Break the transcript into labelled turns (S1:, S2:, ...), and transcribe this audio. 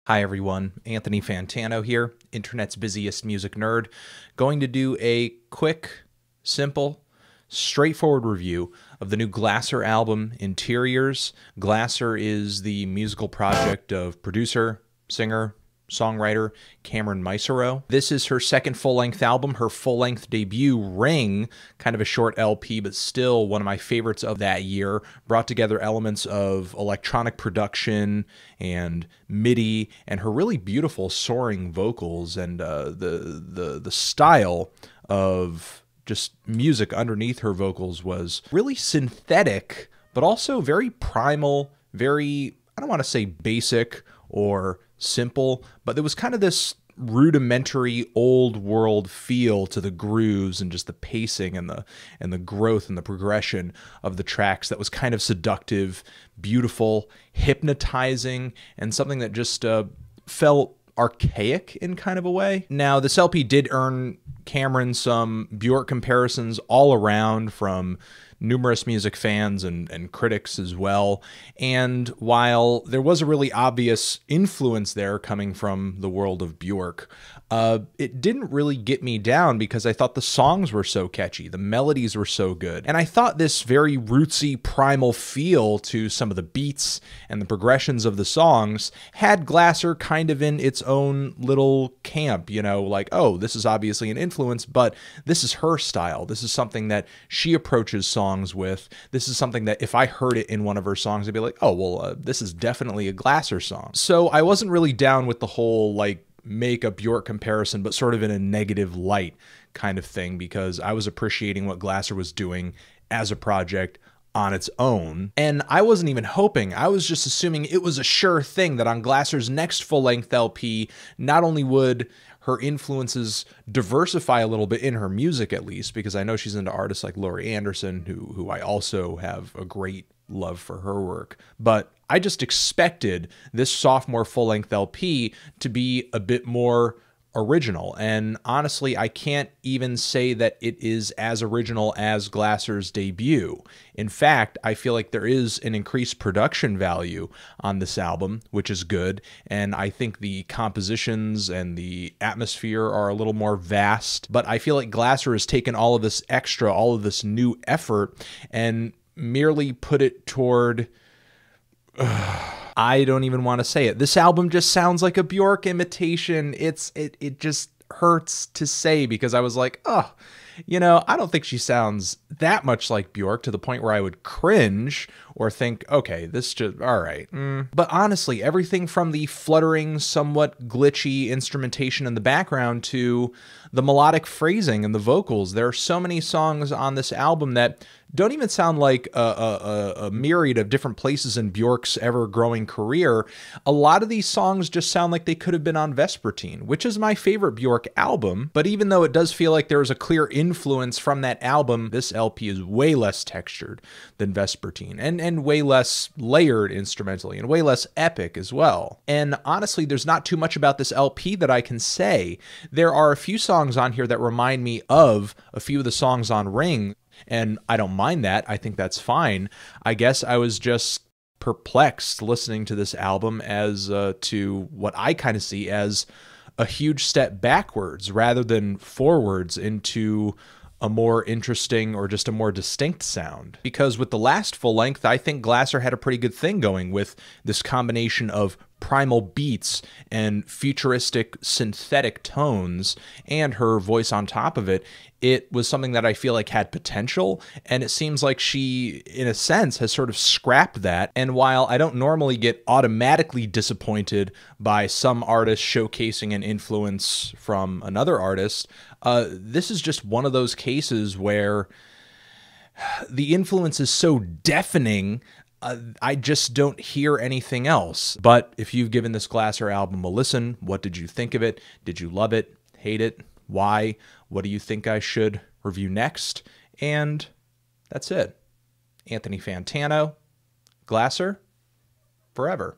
S1: Hi everyone, Anthony Fantano here, internet's busiest music nerd, going to do a quick, simple, straightforward review of the new Glasser album, Interiors. Glasser is the musical project of producer, singer, songwriter Caren Mesirow. This is her second full-length album, her full-length debut, Ring, kind of a short LP, but still one of my favorites of that year. Brought together elements of electronic production and MIDI, and her really beautiful soaring vocals, and the style of just music underneath her vocals was really synthetic, but also very primal, very, I don't want to say basic or simple, but there was kind of this rudimentary old world feel to the grooves and just the pacing and the growth and the progression of the tracks that was kind of seductive, beautiful, hypnotizing, and something that just felt archaic in kind of a way. Now, this LP did earn Caren some Björk comparisons all around from numerous music fans and critics as well. And while there was a really obvious influence there coming from the world of Björk, it didn't really get me down because I thought the songs were so catchy, the melodies were so good, and I thought this very rootsy, primal feel to some of the beats and the progressions of the songs had Glasser kind of in its own little camp, you know, like, oh, this is obviously an influence, but this is her style. This is something that she approaches songs with. This is something that if I heard it in one of her songs, I'd be like, oh, well, this is definitely a Glasser song. So I wasn't really down with the whole, like, make a Björk comparison, but sort of in a negative light kind of thing, because I was appreciating what Glasser was doing as a project on its own. And I wasn't even hoping, I was just assuming it was a sure thing that on Glasser's next full-length LP, not only would her influences diversify a little bit in her music, at least, because I know she's into artists like Laurie Anderson, who I also have a great love for her work, but I just expected this sophomore full-length LP to be a bit more original. And honestly, I can't even say that it is as original as Glasser's debut. In fact, I feel like there is an increased production value on this album, which is good. And I think the compositions and the atmosphere are a little more vast. But I feel like Glasser has taken all of this extra, all of this new effort, and merely put it toward... I don't even want to say it. This album just sounds like a Björk imitation. It just hurts to say, because I was like, oh, you know, I don't think she sounds that much like Björk to the point where I would cringe or think, okay, this just, all right. But honestly, everything from the fluttering, somewhat glitchy instrumentation in the background to the melodic phrasing and the vocals, there are so many songs on this album that don't even sound like a myriad of different places in Björk's ever-growing career. A lot of these songs just sound like they could have been on Vespertine, which is my favorite Björk album. But even though it does feel like there was a clear influence from that album, this LP is way less textured than Vespertine, and way less layered instrumentally, and way less epic as well. And honestly, there's not too much about this LP that I can say. There are a few songs on here that remind me of a few of the songs on Ring, and I don't mind that. I think that's fine. I guess I was just perplexed listening to this album as to what I kind of see as a huge step backwards rather than forwards into a more interesting or just a more distinct sound. Because with the last full length, I think Glasser had a pretty good thing going with this combination of primal beats and futuristic synthetic tones and her voice on top of it. It was something that I feel like had potential, and it seems like she, in a sense, has sort of scrapped that. And while I don't normally get automatically disappointed by some artist showcasing an influence from another artist, this is just one of those cases where the influence is so deafening, I just don't hear anything else. But if you've given this Glasser album a listen, what did you think of it? Did you love it? Hate it? Why? What do you think I should review next? And that's it. Anthony Fantano, Glasser, forever.